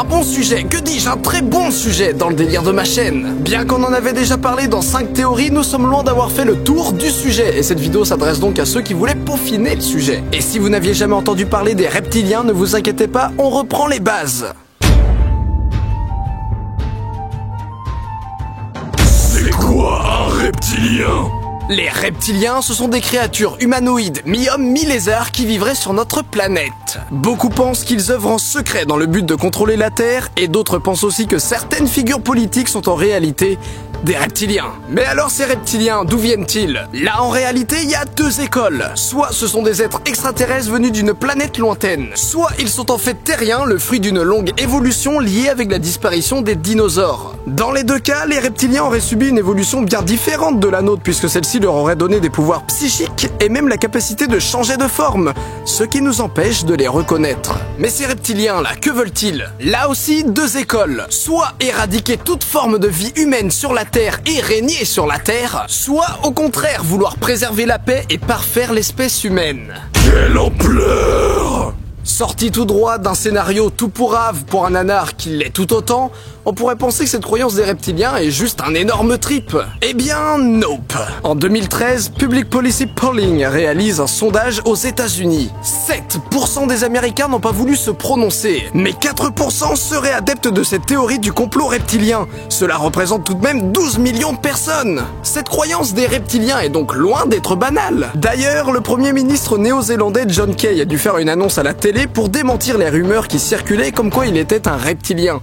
bon sujet, que dis-je, un très bon sujet dans le délire de ma chaîne. Bien qu'on en avait déjà parlé dans 5 théories, nous sommes loin d'avoir fait le tour du sujet. Et cette vidéo s'adresse donc à ceux qui voulaient peaufiner le sujet. Et si vous n'aviez jamais entendu parler des reptiliens, ne vous inquiétez pas, on reprend les bases. C'est quoi un reptilien ? Les reptiliens, ce sont des créatures humanoïdes, mi-hommes, mi-lézards qui vivraient sur notre planète. Beaucoup pensent qu'ils œuvrent en secret dans le but de contrôler la Terre, et d'autres pensent aussi que certaines figures politiques sont en réalité des reptiliens. Mais alors ces reptiliens, d'où viennent-ils? Là en réalité, il y a 2 écoles. Soit ce sont des êtres extraterrestres venus d'une planète lointaine, soit ils sont en fait terriens, le fruit d'une longue évolution liée avec la disparition des dinosaures. Dans les 2 cas, les reptiliens auraient subi une évolution bien différente de la nôtre puisque celle-ci leur aurait donné des pouvoirs psychiques et même la capacité de changer de forme, ce qui nous empêche de les reconnaître. Mais ces reptiliens là, que veulent-ils? Là aussi, 2 écoles. Soit éradiquer toute forme de vie humaine sur la Terre et régner sur la Terre, soit au contraire vouloir préserver la paix et parfaire l'espèce humaine. Quelle ampleur! Sorti tout droit d'un scénario tout pourrave pour un nanar qui l'est tout autant, on pourrait penser que cette croyance des reptiliens est juste un énorme trip. Eh bien, nope. En 2013, Public Policy Polling réalise un sondage aux États-Unis. 7% des Américains n'ont pas voulu se prononcer, mais 4% seraient adeptes de cette théorie du complot reptilien. Cela représente tout de même 12 millions de personnes. Cette croyance des reptiliens est donc loin d'être banale. D'ailleurs, le premier ministre néo-zélandais John Key a dû faire une annonce à la télé pour démentir les rumeurs qui circulaient comme quoi il était un reptilien.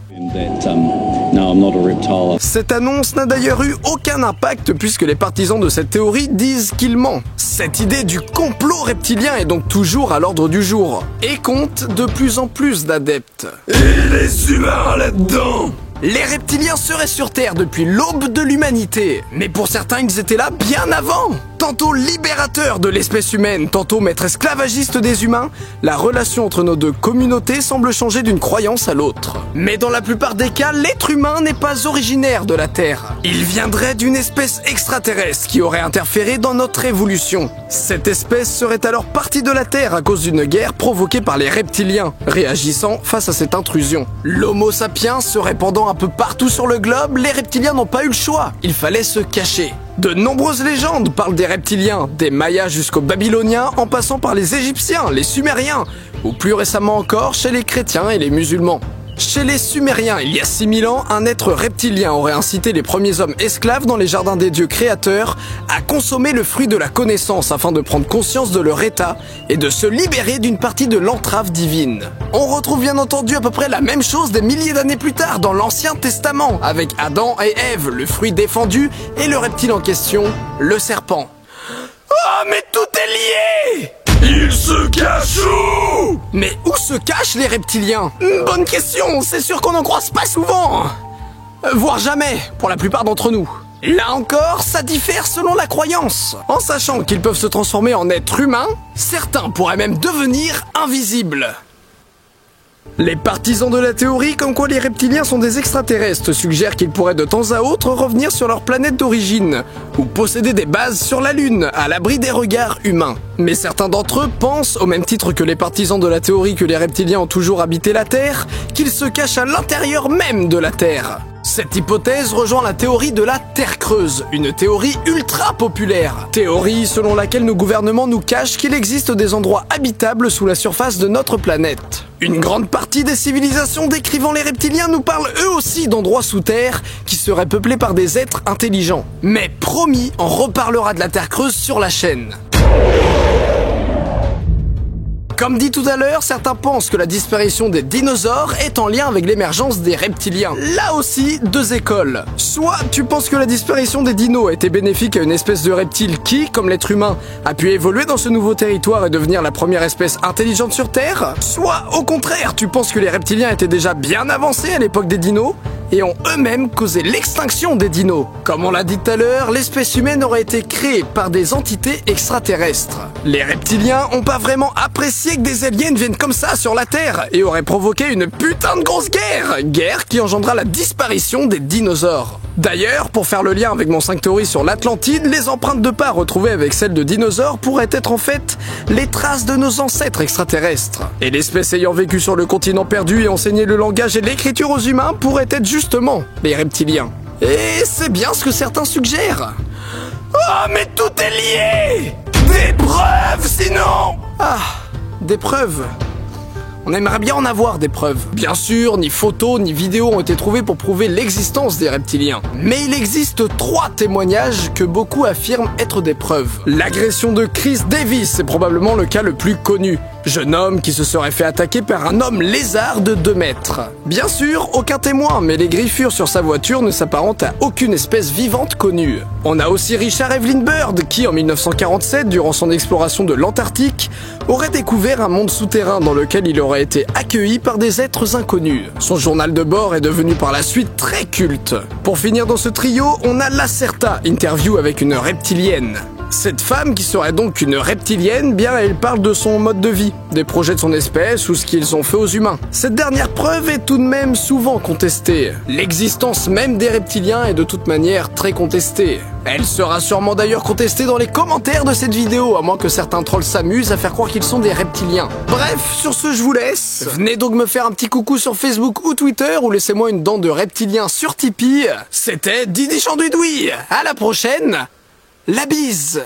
Cette annonce n'a d'ailleurs eu aucun impact puisque les partisans de cette théorie disent qu'il ment. Cette idée du complot reptilien est donc toujours à l'ordre du jour et compte de plus en plus d'adeptes. Et les humains là-dedans? Les reptiliens seraient sur Terre depuis l'aube de l'humanité, mais pour certains ils étaient là bien avant. Tantôt libérateurs de l'espèce humaine, tantôt maîtres esclavagistes des humains, la relation entre nos 2 communautés semble changer d'une croyance à l'autre. Mais dans la plupart des cas, l'être humain n'est pas originaire de la Terre. Il viendrait d'une espèce extraterrestre qui aurait interféré dans notre évolution. Cette espèce serait alors partie de la Terre à cause d'une guerre provoquée par les reptiliens, réagissant face à cette intrusion. L'Homo sapiens se répandant un peu partout sur le globe, les reptiliens n'ont pas eu le choix, il fallait se cacher. De nombreuses légendes parlent des reptiliens, des Mayas jusqu'aux Babyloniens, en passant par les Égyptiens, les Sumériens, ou plus récemment encore chez les chrétiens et les musulmans. Chez les Sumériens, il y a 6000 ans, un être reptilien aurait incité les premiers hommes esclaves dans les jardins des dieux créateurs à consommer le fruit de la connaissance afin de prendre conscience de leur état et de se libérer d'une partie de l'entrave divine. On retrouve bien entendu à peu près la même chose des milliers d'années plus tard dans l'Ancien Testament avec Adam et Ève, le fruit défendu, et le reptile en question, le serpent. Oh mais tout est lié! Ils se cachent où? Mais où se cachent les reptiliens? Bonne question, c'est sûr qu'on n'en croise pas souvent. Voire jamais, pour la plupart d'entre nous. Là encore, ça diffère selon la croyance. En sachant qu'ils peuvent se transformer en êtres humains, certains pourraient même devenir invisibles. Les partisans de la théorie comme quoi les reptiliens sont des extraterrestres suggèrent qu'ils pourraient de temps à autre revenir sur leur planète d'origine, ou posséder des bases sur la Lune, à l'abri des regards humains. Mais certains d'entre eux pensent, au même titre que les partisans de la théorie que les reptiliens ont toujours habité la Terre, qu'ils se cachent à l'intérieur même de la Terre. Cette hypothèse rejoint la théorie de la Terre creuse, une théorie ultra populaire. Théorie selon laquelle nos gouvernements nous cachent qu'il existe des endroits habitables sous la surface de notre planète. Une grande partie des civilisations décrivant les reptiliens nous parlent eux aussi d'endroits sous terre qui seraient peuplés par des êtres intelligents. Mais promis, on reparlera de la Terre creuse sur la chaîne. Comme dit tout à l'heure, certains pensent que la disparition des dinosaures est en lien avec l'émergence des reptiliens. Là aussi, 2 écoles. Soit tu penses que la disparition des dinos a été bénéfique à une espèce de reptile qui, comme l'être humain, a pu évoluer dans ce nouveau territoire et devenir la première espèce intelligente sur Terre. Soit, au contraire, tu penses que les reptiliens étaient déjà bien avancés à l'époque des dinos et ont eux-mêmes causé l'extinction des dinos. Comme on l'a dit tout à l'heure, l'espèce humaine aurait été créée par des entités extraterrestres. Les reptiliens ont pas vraiment apprécié que des aliens viennent comme ça sur la Terre et auraient provoqué une putain de grosse guerre. Guerre qui engendra la disparition des dinosaures. D'ailleurs, pour faire le lien avec mon 5 théories sur l'Atlantide, les empreintes de pas retrouvées avec celles de dinosaures pourraient être en fait les traces de nos ancêtres extraterrestres. Et l'espèce ayant vécu sur le continent perdu et enseigné le langage et l'écriture aux humains pourrait être justement les reptiliens. Et c'est bien ce que certains suggèrent. Oh, mais tout est lié! Des preuves sinon! Ah, des preuves. On aimerait bien en avoir des preuves. Bien sûr, ni photos ni vidéos ont été trouvées pour prouver l'existence des reptiliens. Mais il existe 3 témoignages que beaucoup affirment être des preuves. L'agression de Chris Davis est probablement le cas le plus connu. Jeune homme qui se serait fait attaquer par un homme lézard de 2 mètres. Bien sûr, aucun témoin, mais les griffures sur sa voiture ne s'apparentent à aucune espèce vivante connue. On a aussi Richard Evelyn Byrd qui, en 1947, durant son exploration de l'Antarctique, aurait découvert un monde souterrain dans lequel il aurait été accueilli par des êtres inconnus. Son journal de bord est devenu par la suite très culte. Pour finir dans ce trio, on a Lacerta, interview avec une reptilienne. Cette femme, qui serait donc une reptilienne, bien elle parle de son mode de vie, des projets de son espèce ou ce qu'ils ont fait aux humains. Cette dernière preuve est tout de même souvent contestée. L'existence même des reptiliens est de toute manière très contestée. Elle sera sûrement d'ailleurs contestée dans les commentaires de cette vidéo, à moins que certains trolls s'amusent à faire croire qu'ils sont des reptiliens. Bref, sur ce je vous laisse. Venez donc me faire un petit coucou sur Facebook ou Twitter, ou laissez-moi une dent de reptilien sur Tipeee. C'était Didi Chandouidoui. À la prochaine. La bise!